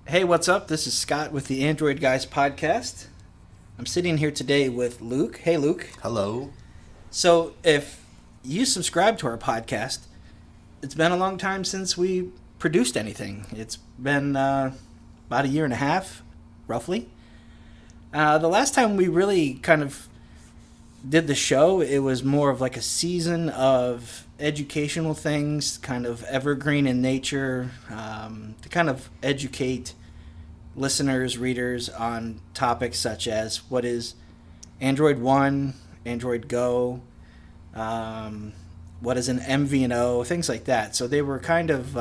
Hey, what's up? This is Scott with the Android Guys podcast. I'm sitting here today with Luke. Hey, Luke. Hello. So, if you subscribe to our podcast, it's been a long time since we produced anything. It's been about a year and a half, roughly. The last time we really kind of did the show, it was more of like a season of educational things, kind of evergreen in nature, to kind of educate listeners, readers on topics such as what is Android One, Android Go, what is an MVNO, things like that. So they were kind of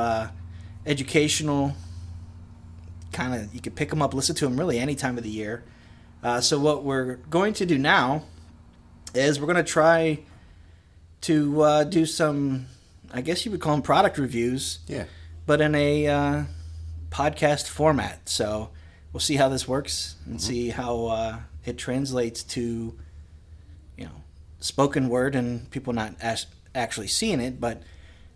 educational, kind of, you could pick them up, listen to them really any time of the year. So what we're going to do now is we're going to try to do some, I guess you would call them product reviews. Yeah. But in a podcast format. So we'll see how this works and see how it translates to, spoken word and people not actually seeing it. But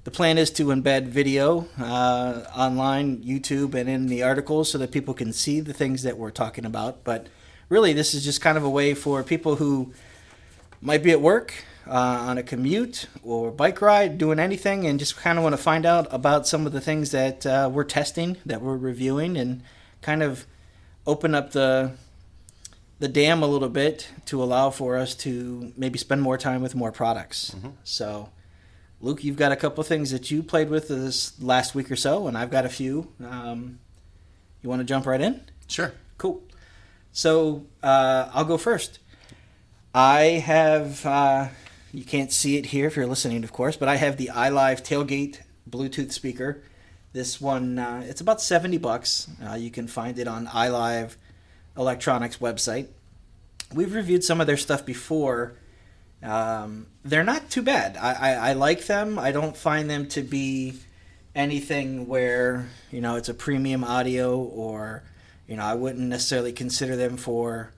the plan is to embed video online, YouTube, and in the articles so that people can see the things that we're talking about. But really, this is just kind of a way for people who might be at work, on a commute or bike ride, doing anything, and just kind of want to find out about some of the things that we're testing, that we're reviewing, and kind of open up the dam a little bit to allow for us to maybe spend more time with more products. Mm-hmm. So, Luke, you've got a couple of things that you played with this last week or so, and I've got a few. You want to jump right in? Sure. Cool. So, I'll go first. I have, you can't see it here if you're listening, of course, but I have the iLive Tailgate Bluetooth speaker. This one, it's about $70. You can find it on iLive Electronics website. We've reviewed some of their stuff before. They're not too bad. I like them. I don't find them to be anything where, it's a premium audio or, I wouldn't necessarily consider them for,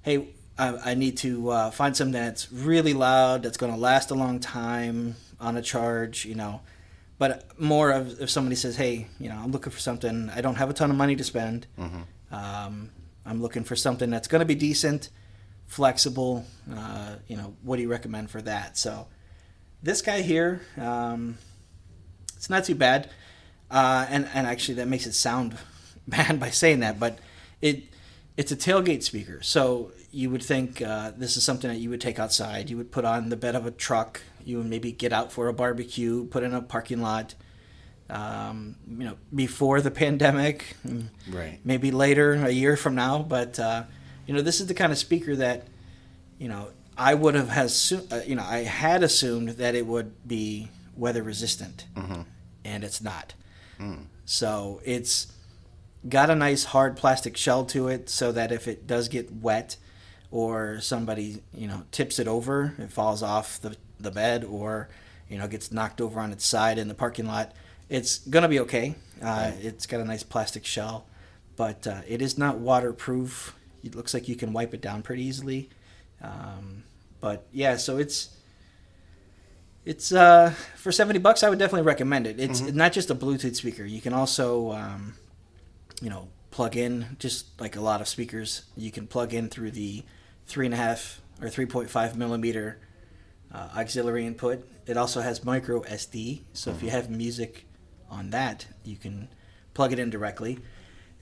hey, I need to find something that's really loud, that's going to last a long time on a charge, But more of if somebody says, hey, I'm looking for something, I don't have a ton of money to spend. Mm-hmm. I'm looking for something that's going to be decent, flexible. What do you recommend for that? So this guy here, it's not too bad. And actually that makes it sound bad by saying that, but it's a tailgate speaker. So you would think this is something that you would take outside. You would put on the bed of a truck. You would maybe get out for a barbecue, put in a parking lot. Before the pandemic, right? Maybe later, a year from now. But this is the kind of speaker that I would have I had assumed that it would be weather resistant, mm-hmm. and it's not. Mm. So it's got a nice hard plastic shell to it so that if it does get wet or somebody, tips it over, it falls off the bed or, gets knocked over on its side in the parking lot, it's going to be okay. It's got a nice plastic shell, but it is not waterproof. It looks like you can wipe it down pretty easily. But yeah, so it's for $70, I would definitely recommend it. It's mm-hmm. not just a Bluetooth speaker. You can also, plug in, just like a lot of speakers, you can plug in through the 3.5 or 3.5 millimeter auxiliary input. It also has micro SD, so mm-hmm. if you have music on that, you can plug it in directly.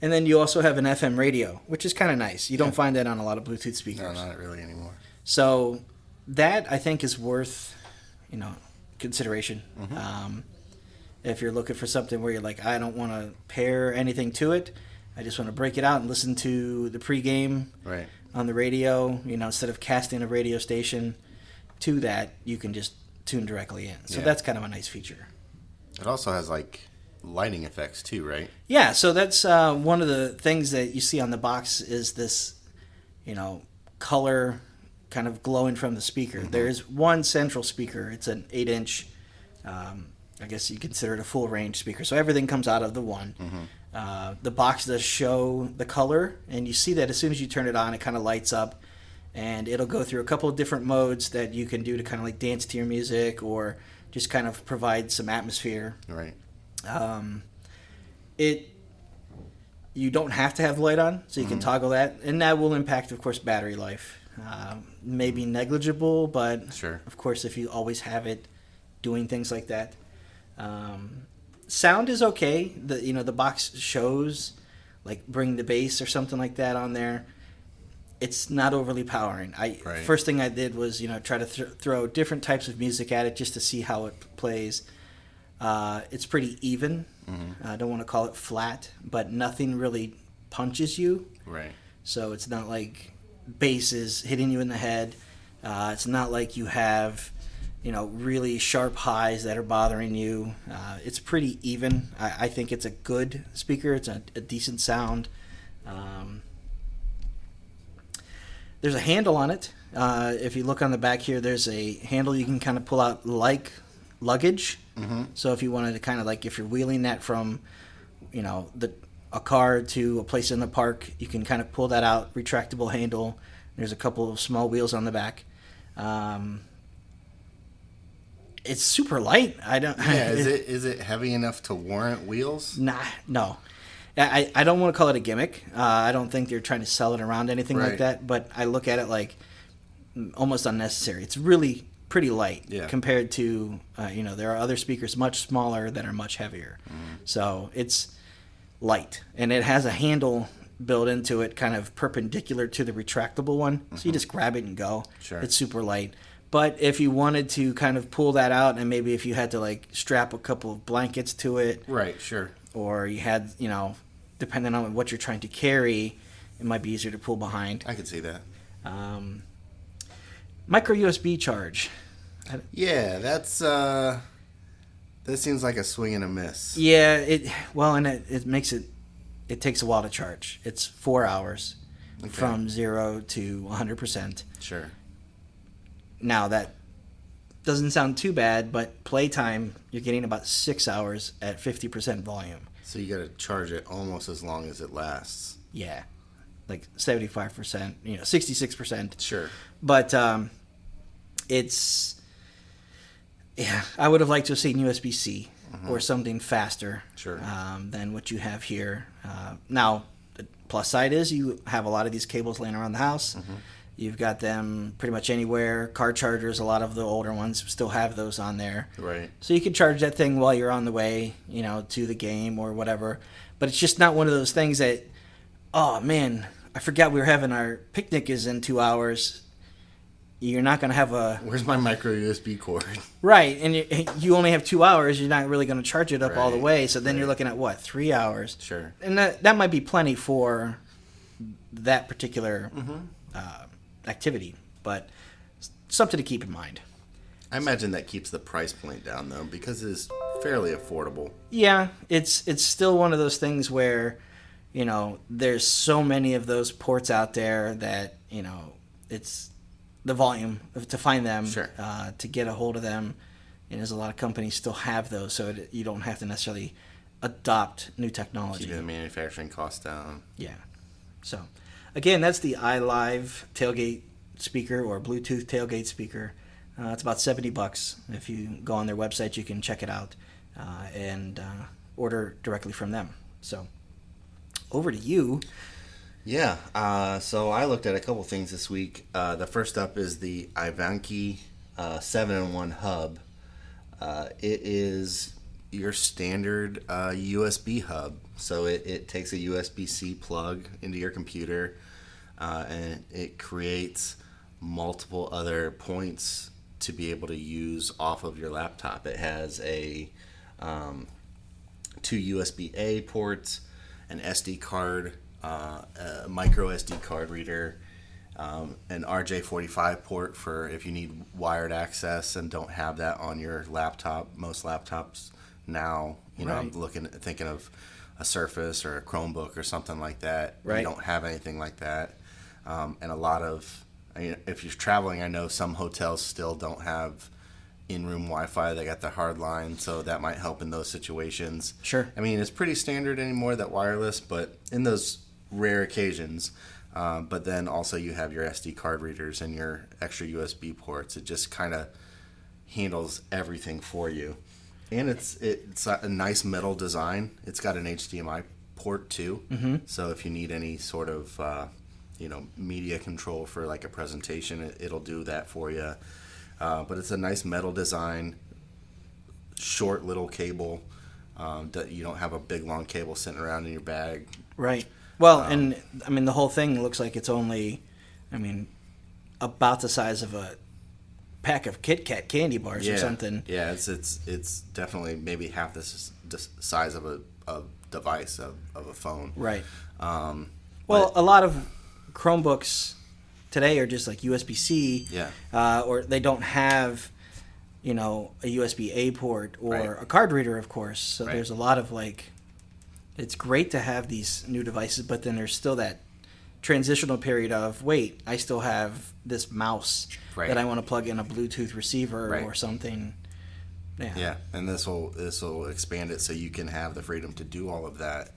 And then you also have an FM radio, which is kind of nice. You don't find that on a lot of Bluetooth speakers. No, not really anymore. So that, I think, is worth, consideration. Mm-hmm. If you're looking for something where you're like, I don't want to pair anything to it, I just want to break it out and listen to the pregame right. on the radio. Instead of casting a radio station to that, you can just tune directly in. So that's kind of a nice feature. It also has lighting effects too, right? Yeah, so that's one of the things that you see on the box is this, color kind of glowing from the speaker. Mm-hmm. There's one central speaker. It's an 8-inch, I guess you consider it a full range speaker. So everything comes out of the one. Mm-hmm. The box does show the color, and you see that as soon as you turn it on, it kind of lights up, and it'll go through a couple of different modes that you can do to kind of dance to your music or just kind of provide some atmosphere. Right. It You don't have to have the light on, so you can toggle that, and that will impact, of course, battery life. Maybe negligible, but Sure. of course, if you always have it doing things like that. Sound is okay. The box shows like bring the bass or something like that on there. It's not overly powering. Right. First thing I did was try to throw different types of music at it just to see how it plays. It's pretty even. I don't want to call it flat, but nothing really punches you. Right. So it's not like bass is hitting you in the head. It's not like you have really sharp highs that are bothering you. It's pretty even. I think it's a good speaker. It's a decent sound. There's a handle on it. If you look on the back here, there's a handle you can kind of pull out like luggage. So if you wanted to kind of like if you're wheeling that from a car to a place in the park, you can kind of pull that out. Retractable handle. There's a couple of small wheels on the back. It's super light. I don't. Yeah, is it heavy enough to warrant wheels? Nah, no. I don't want to call it a gimmick. I don't think they're trying to sell it around anything like that. But I look at it like almost unnecessary. It's really pretty light compared to there are other speakers much smaller that are much heavier. So it's light, and it has a handle built into it, kind of perpendicular to the retractable one. So you just grab it and go. Sure. It's super light. But if you wanted to kind of pull that out, and maybe if you had to like strap a couple of blankets to it, right, sure, or you had, depending on what you're trying to carry, it might be easier to pull behind. I could see that. Micro USB charge. Yeah, that seems like a swing and a miss. Yeah, it makes it. It takes a while to charge. It's 4 hours from 0 to 100%. Sure. Now, that doesn't sound too bad, but playtime, you're getting about 6 hours at 50% volume. So you got to charge it almost as long as it lasts. Yeah, like 75%, 66%. Sure. But I would have liked to have seen USB-C or something faster than what you have here. Now, the plus side is you have a lot of these cables laying around the house. You've got them pretty much anywhere. Car chargers, a lot of the older ones still have those on there. Right. So you can charge that thing while you're on the way, to the game or whatever. But it's just not one of those things that, oh man, I forgot we were having our picnic is in 2 hours. You're not going to have a... Where's my micro USB cord? Right, and you only have 2 hours. You're not really going to charge it up all the way. So then you're looking at, 3 hours? Sure. And that might be plenty for that particular activity, but something to keep in mind. I imagine that keeps the price point down, though, because it's fairly affordable. Yeah, it's still one of those things where, there's so many of those ports out there that, it's the volume to find them, to get a hold of them. And there's a lot of companies still have those, so you don't have to necessarily adopt new technology. Keeping the manufacturing costs down. Yeah. So, again, that's the iLive tailgate speaker or Bluetooth tailgate speaker. It's about $70. If you go on their website, you can check it out and order directly from them. So, over to you. Yeah, so I looked at a couple things this week. The first up is the iVanky 7-in-1 hub. It is your standard USB hub. So it takes a USB-C plug into your computer, and it creates multiple other points to be able to use off of your laptop. It has two USB-A ports, an SD card, a micro SD card reader, an RJ45 port for if you need wired access and don't have that on your laptop. Most laptops now, I'm thinking of a Surface or a Chromebook or something like that. Right. You don't have anything like that. And a lot of, if you're traveling, I know some hotels still don't have in-room Wi-Fi. They got the hard line, so that might help in those situations. Sure. It's pretty standard anymore, that wireless, but in those rare occasions. But then also you have your SD card readers and your extra USB ports. It just kind of handles everything for you. And it's a nice metal design. It's got an HDMI port too. Mm-hmm. So if you need any sort of media control for like a presentation, it'll do that for you. But it's a nice metal design, short little cable. That you don't have a big long cable sitting around in your bag. Right. Well, and I mean the whole thing looks like it's only, about the size of a pack of Kit Kat candy bars or something. Yeah, it's definitely maybe half the size of a device of a phone. Right. Well, a lot of Chromebooks today are just like USB-C. Yeah. Or they don't have, a USB-A port or a card reader, of course. So there's a lot of it's great to have these new devices, but then there's still that transitional period of, wait, I still have this mouse that I want to plug in a Bluetooth receiver or something. Yeah. Yeah, and this will expand it so you can have the freedom to do all of that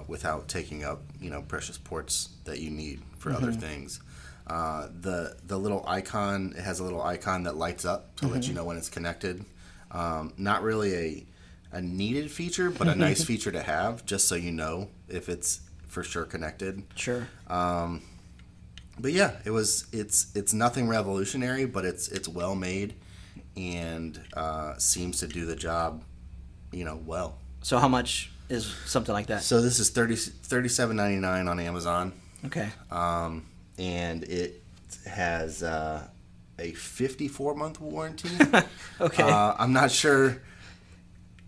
without taking up precious ports that you need for other things. The little icon, it has a little icon that lights up to let you know when it's connected. Not really a needed feature, but a nice feature to have, just so you know if it's for sure connected. Sure. But yeah, it's nothing revolutionary, but it's well made and seems to do the job, well. So how much is something like that? So this is $37.99 on Amazon. Okay. And it has a 54-month warranty. Okay. I'm not sure.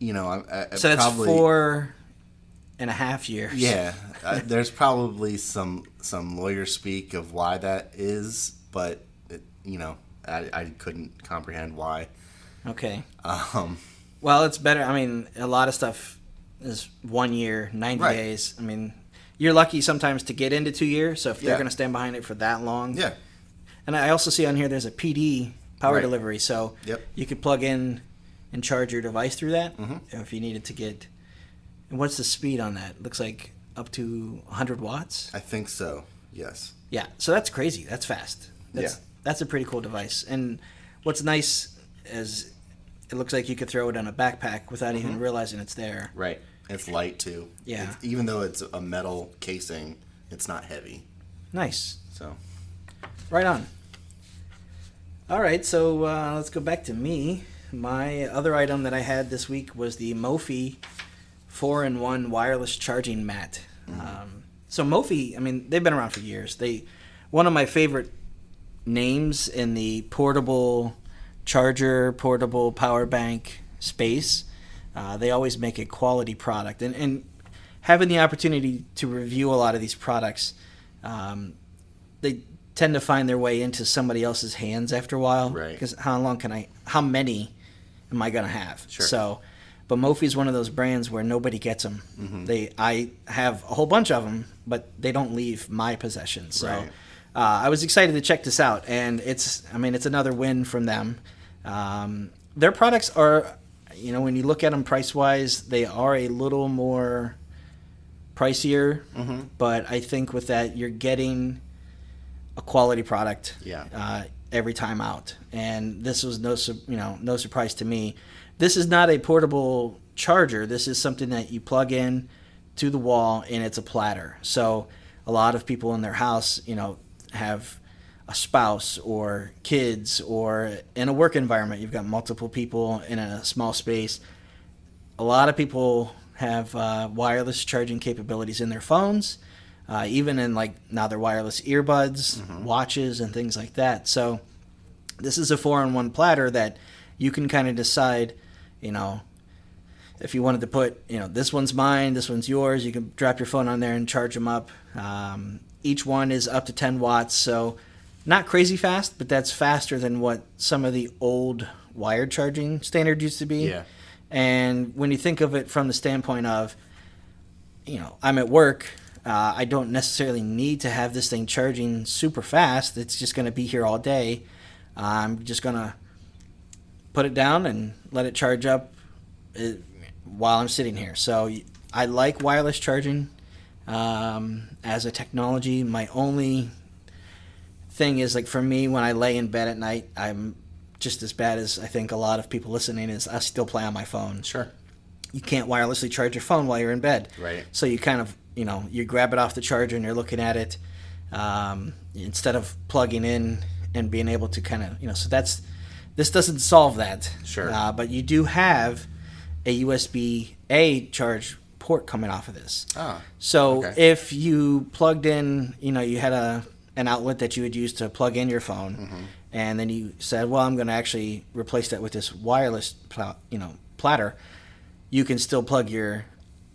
So that's probably 4.5 years. Yeah, there's probably some lawyer speak of why that is, but I couldn't comprehend why. Okay. Well, it's better. A lot of stuff is 1 year, 90 days. You're lucky sometimes to get into 2 years. So if they're going to stand behind it for that long. Yeah. And I also see on here there's a PD power delivery, so you could plug in and charge your device through that if you needed to get. And what's the speed on that? Looks like up to 100 watts. I think so. Yes. Yeah. So that's crazy. That's fast. That's a pretty cool device. And what's nice is it looks like you could throw it in a backpack without even realizing it's there. Right. It's light too. Yeah. Even though it's a metal casing, it's not heavy. Nice. So. Right on. All right. So let's go back to me. My other item that I had this week was the Mophie 4-in-1 wireless charging mat. So Mophie, they've been around for years. One of my favorite names in the portable charger, portable power bank space. They always make a quality product. And having the opportunity to review a lot of these products, they tend to find their way into somebody else's hands after a while. Right. Because how many am I going to have? Sure. So, but Mophie is one of those brands where nobody gets them. I have a whole bunch of them, but they don't leave my possession. So I was excited to check this out, and it's another win from them. Their products are, when you look at them price-wise, they are a little more pricier, but I think with that you're getting a quality product every time out. And this was no surprise to me. This is not a portable charger. This is something that you plug in to the wall, and it's a platter. So a lot of people in their house, have a spouse or kids, or in a work environment, you've got multiple people in a small space. A lot of people have wireless charging capabilities in their phones, even in now their wireless earbuds, watches, and things like that. So this is a 4-in-1 platter that you can kind of decide, if you wanted to put, this one's mine, this one's yours, you can drop your phone on there and charge them up. Each one is up to 10 watts, so not crazy fast, but that's faster than what some of the old wired charging standard used to be. Yeah. And when you think of it from the standpoint of, I'm at work, I don't necessarily need to have this thing charging super fast. It's just going to be here all day. I'm just going to put it down and let it charge up while I'm sitting here. So I like wireless charging as a technology. My only thing is, for me, when I lay in bed at night, I'm just as bad as I think a lot of people listening is I still play on my phone. Sure. you can't wirelessly charge your phone while you're in bed. Right. So you kind of, you grab it off the charger and you're looking at it instead of plugging in and being able to kind of, so this doesn't solve that. Sure. But you do have a USB-A charge port coming off of this. Ah, so okay. if you plugged in, you had an outlet that you would use to plug in your phone, and then you said, well, I'm going to actually replace that with this wireless platter, you can still plug your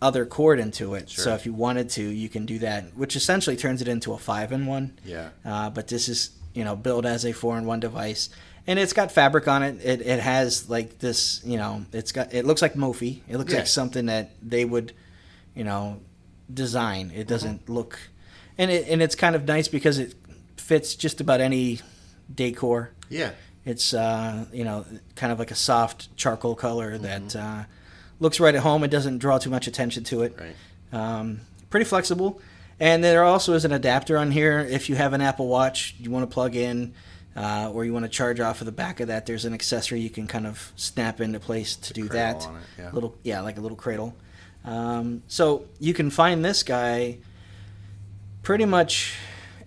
other cord into it. Sure. So if you wanted to, you can do that, which essentially turns it into a 5-in-1. Yeah. But this is, billed as a 4-in-1 device. And it's got fabric on it. It has like this, it looks like Mophie. It looks like something that they would, design. It doesn't look, and it's kind of nice because it fits just about any decor. Yeah. It's kind of like a soft charcoal color that looks right at home. It doesn't draw too much attention to it. Right. Pretty flexible. And there also is an adapter on here. If you have an Apple Watch, you want to plug in, or you want to charge off of the back of that, there's an accessory you can kind of snap into place to do that. On it, yeah. Like a little cradle. So you can find this guy pretty much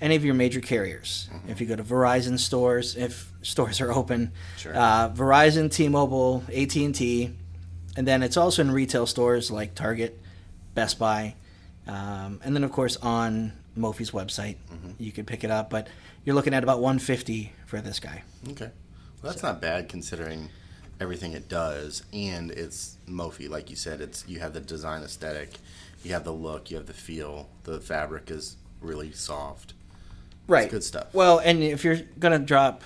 any of your major carriers. If you go to Verizon stores, if stores are open, Sure. Verizon, T-Mobile, AT&T, and then it's also in retail stores like Target, Best Buy, and then of course on Mophie's website you could pick it up. But you're looking at about $150 for this guy. Okay. Well, that's not bad considering everything it does, and it's Mophie, like you said. You have the design aesthetic, you have the look, you have the feel. The fabric is really soft. Right. It's good stuff. Well, and if you're gonna drop,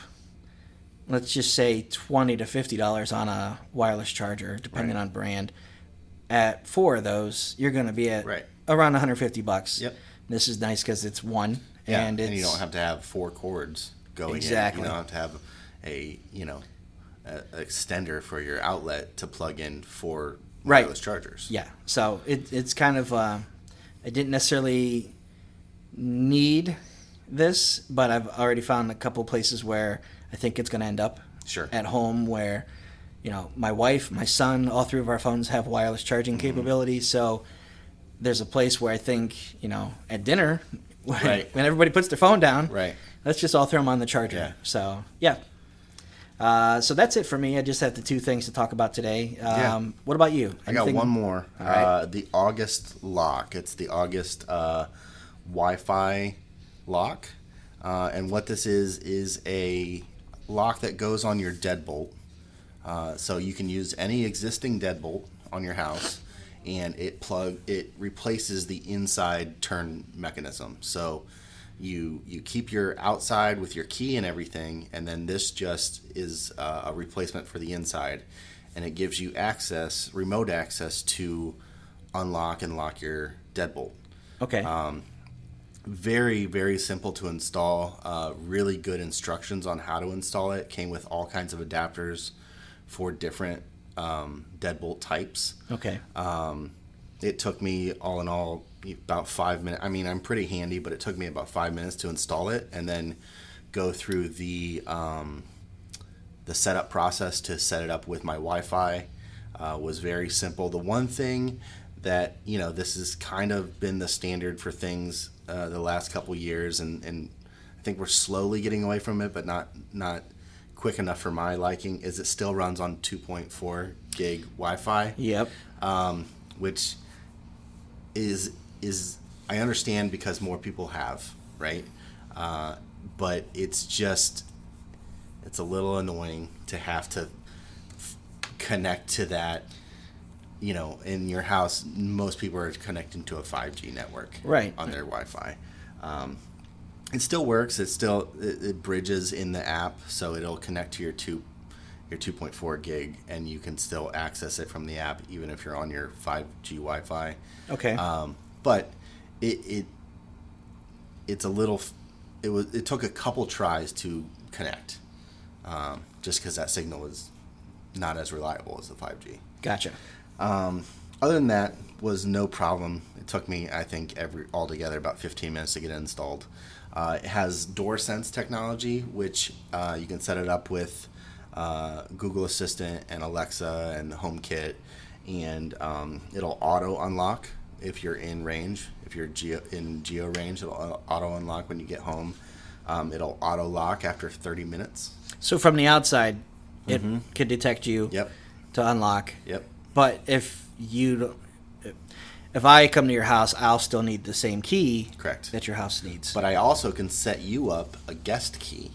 let's just say $20 to $50 on a wireless charger, depending on brand, at 4 of those, you're gonna be at around $150. Yep. This is nice because it's one, and it's, you don't have to have 4 cords going exactly. in. You don't have to have a extender for your outlet to plug in for wireless chargers. Yeah. So it's kind of I didn't necessarily need this, but I've already found a couple places where I think it's going to end up. Sure. At home where, my wife, my son, all 3 of our phones have wireless charging capabilities. So there's a place where I think, at dinner, when everybody puts their phone down, let's just all throw them on the charger. Yeah. So, yeah. So that's it for me. I just have the 2 things to talk about today. What about you? I got one more. All right. The August lock. It's the August Wi-Fi lock. And what this is a lock that goes on your deadbolt. So you can use any existing deadbolt on your house, and it replaces the inside turn mechanism. So you keep your outside with your key and everything, and then this just is a replacement for the inside, and it gives you remote access to unlock and lock your deadbolt. Okay. Very, very simple to install. Really good instructions on how to install it. Came with all kinds of adapters for different deadbolt types. Okay. It took me all in all about 5 minutes. I mean, I'm pretty handy, but it took me about 5 minutes to install it and then go through the setup process to set it up with my Wi-Fi. Was very simple. The one thing that, this has kind of been the standard for things the last couple years, and I think we're slowly getting away from it, but not quick enough for my liking, is it still runs on 2.4 gig Wi-Fi. Yep. Which is I understand because more people have, right? But it's a little annoying to have to connect to that. In your house, most people are connecting to a 5G network on their Wi-Fi. It still works. It bridges in the app, so it'll connect to your 2.4 gig, and you can still access it from the app even if you're on your 5G Wi-Fi. Okay. But it's a little. It took a couple tries to connect, just because that signal is not as reliable as the 5G. Gotcha. Other than that, was no problem. It took me, I think, altogether about 15 minutes to get it installed. It has DoorSense technology, which you can set it up with Google Assistant and Alexa and HomeKit, and it'll auto unlock if you're in range. If you're in geo range, it'll auto unlock when you get home. It'll auto lock after 30 minutes. So from the outside, it can detect you to unlock. Yep. But if I come to your house, I'll still need the same key. Correct. That your house needs. But I also can set you up a guest key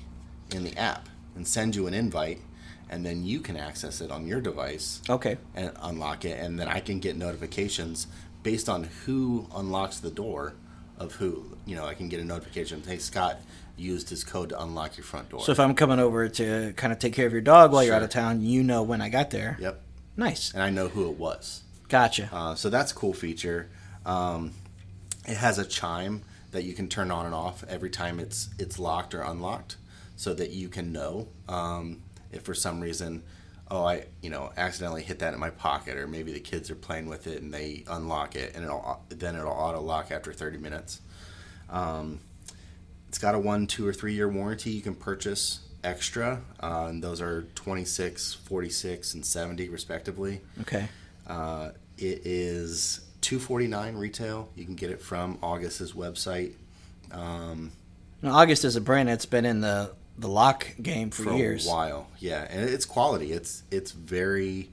in the app and send you an invite, and then you can access it on your device. Okay. And unlock it, and then I can get notifications based on who unlocks the door of who. I can get a notification, hey, Scott used his code to unlock your front door. So if I'm coming over to kind of take care of your dog while you're out of town, you know when I got there. Yep. Nice. And I know who it was. Gotcha. So that's a cool feature. It has a chime that you can turn on and off every time it's locked or unlocked, so that you can know if for some reason, I accidentally hit that in my pocket, or maybe the kids are playing with it and they unlock it, and it'll auto lock after 30 minutes. It's got a 1, 2, or 3 year warranty. You can purchase extra, and those are 26, 46, and $70 respectively. Okay. It is $249 retail. You can get it from August's website. Now, August is a brand that's been in the lock game for years. A while, yeah, and it's quality. It's very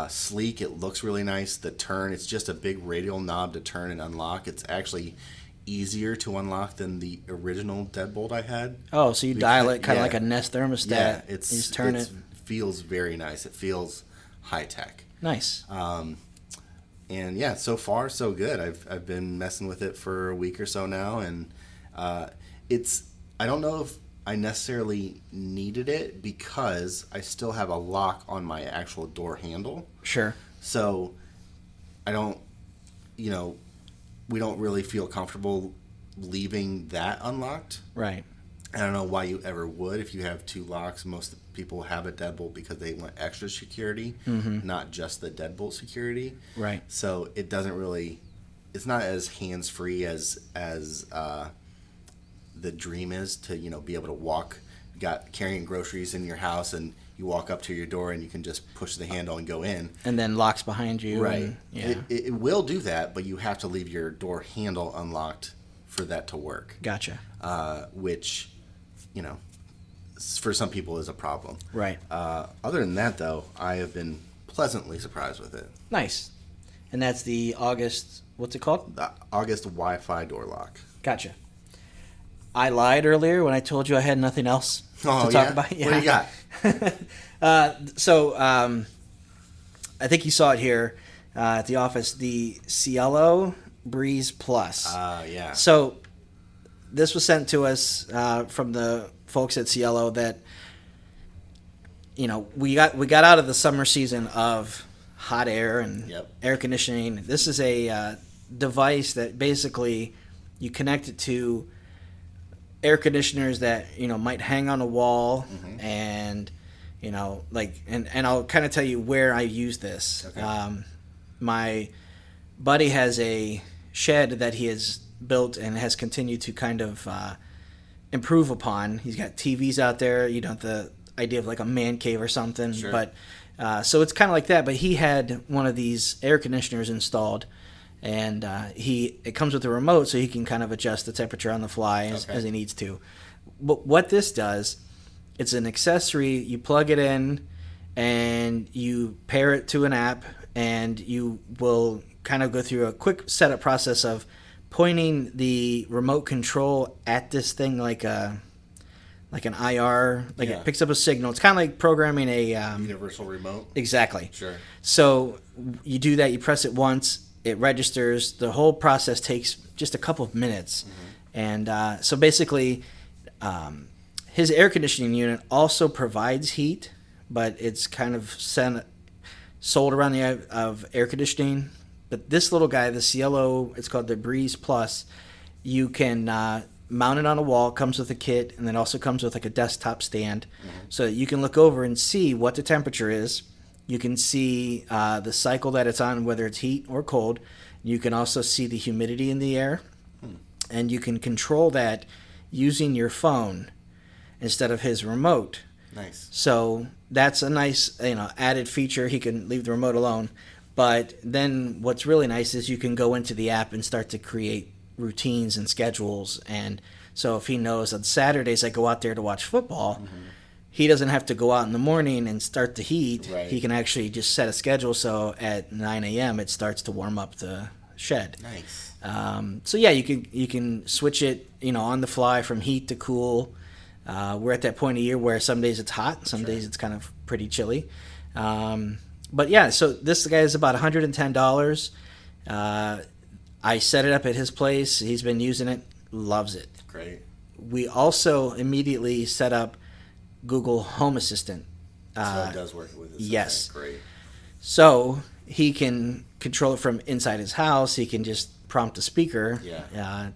sleek. It looks really nice. The turn, it's just a big radial knob to turn and unlock. It's actually easier to unlock than the original deadbolt I had. Oh, so you dial it kind of like a Nest thermostat. Yeah, you just turn it. Feels very nice. It feels high tech. Nice. And yeah, so far so good. I've been messing with it for a week or so now, and I don't know if I necessarily needed it, because I still have a lock on my actual door handle. Sure. So I don't, we don't really feel comfortable leaving that unlocked. Right. I don't know why you ever would if you have 2 locks. Most people have a deadbolt because they want extra security, not just the deadbolt security. Right. So it doesn't really, it's not as hands-free as the dream is to, be able to walk, carrying groceries in your house, and you walk up to your door and you can just push the handle and go in. And then locks behind you. Right. And, yeah. It will do that, but you have to leave your door handle unlocked for that to work. Gotcha. Which, for some people is a problem. Right. Other than that, though, I have been pleasantly surprised with it. Nice. And that's the August, what's it called? The August Wi-Fi door lock. Gotcha. I lied earlier when I told you I had nothing else to talk about. Yeah. What do you got? I think you saw it here at the office, the Cielo Breez Plus. Yeah. So this was sent to us from the folks at Cielo that, we got out of the summer season of hot air and air conditioning. This is a device that basically you connect it to air conditioners that might hang on a wall, and and I'll kind of tell you where I use this. Okay. My buddy has a shed that he has built and has continued to kind of improve upon. He's got TVs out there, the idea of like a man cave or something. Sure. But so it's kind of like that. But he had one of these air conditioners installed, and it comes with a remote, so he can kind of adjust the temperature on the fly as he needs to. But what this does, it's an accessory. You plug it in, and you pair it to an app, and you will kind of go through a quick setup process of pointing the remote control at this thing like an IR, it picks up a signal. It's kind of like programming a universal remote. Exactly. Sure. So you do that. You press it once. It registers. The whole process takes just a couple of minutes. And so basically, his air conditioning unit also provides heat, but it's kind of sold around the idea of air conditioning. But this little guy, the Cielo, it's called the Breez Plus, you can mount it on a wall. It comes with a kit, and then also comes with like a desktop stand, so that you can look over and see what the temperature is. You can see the cycle that it's on, whether it's heat or cold. You can also see the humidity in the air, and you can control that using your phone instead of his remote. Nice. So that's a nice added feature. He can leave the remote alone. But then what's really nice is you can go into the app and start to create routines and schedules. And so if he knows on Saturdays I go out there to watch football, he doesn't have to go out in the morning and start the heat. Right. He can actually just set a schedule so at 9 a.m. it starts to warm up the shed. Nice. So yeah, you can switch it, on the fly from heat to cool. We're at that point of year where some days it's hot, some days it's kind of pretty chilly. But yeah, so this guy is about $110. I set it up at his place. He's been using it, loves it. Great. We also immediately set up Google Home Assistant. So it does work with it. Yes. Okay, great. So he can control it from inside his house. He can just prompt a speaker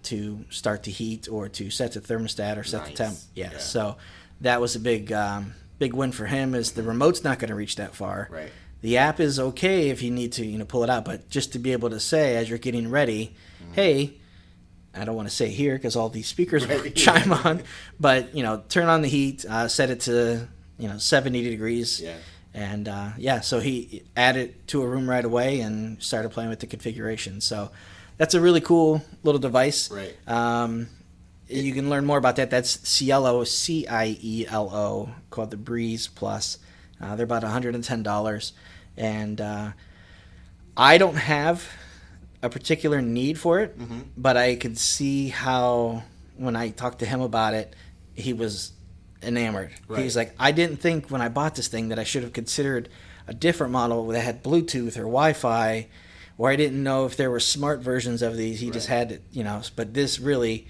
to start the heat or to set the thermostat or set the temp. Yeah. So that was a big win for him. Is the remote's not going to reach that far. Right. The app is okay if you need to pull it out, but just to be able to say as you're getting ready, hey, I don't want to say here because all these speakers will chime on, but turn on the heat, set it to 70 degrees. Yeah. And so he added it to a room right away and started playing with the configuration. So that's a really cool little device. Right. You can learn more about that. That's Cielo, Cielo, called the Breez Plus. They're about $110. And I don't have a particular need for it, but I could see how when I talked to him about it, he was enamored. Right. He was like, I didn't think when I bought this thing that I should have considered a different model that had Bluetooth or Wi-Fi, or I didn't know if there were smart versions of these. He just had, but this really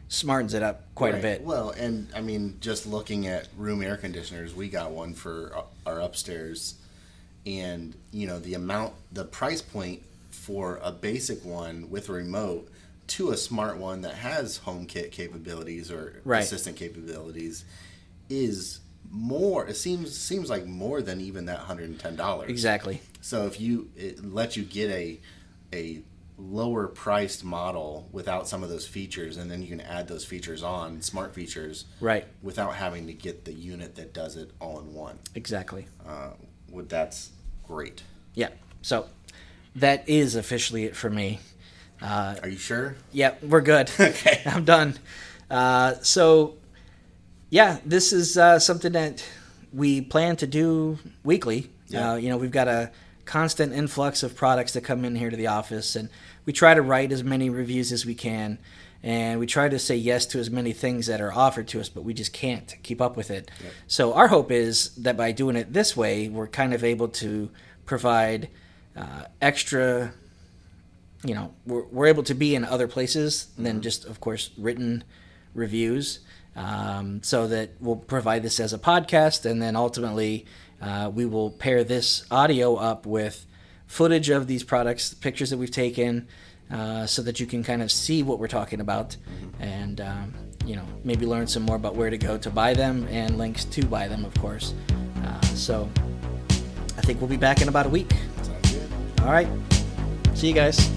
smartens it up quite a bit. Well, and I mean, just looking at room air conditioners, we got one for our upstairs, and the price point for a basic one with a remote to a smart one that has HomeKit capabilities or assistant capabilities is more. It seems like more than even that $110. Exactly. So if it lets you get a lower priced model without some of those features, and then you can add those features on, smart features, without having to get the unit that does it all in one. Exactly. That's great. Yeah. So that is officially it for me. Are you sure? Yeah, we're good. Okay. I'm done. So yeah, this is something that we plan to do weekly. Yeah. We've got a constant influx of products that come in here to the office, and we try to write as many reviews as we can, and we try to say yes to as many things that are offered to us, but we just can't keep up with it. Yep. So our hope is that by doing it this way, we're kind of able to provide extra, we're able to be in other places than just, of course, written reviews, so that we'll provide this as a podcast, and then ultimately we will pair this audio up with footage of these products, pictures that we've taken, so that you can kind of see what we're talking about, and maybe learn some more about where to go to buy them and links to buy them, of course. So I think we'll be back in about a week. Sounds good. All right. See you guys.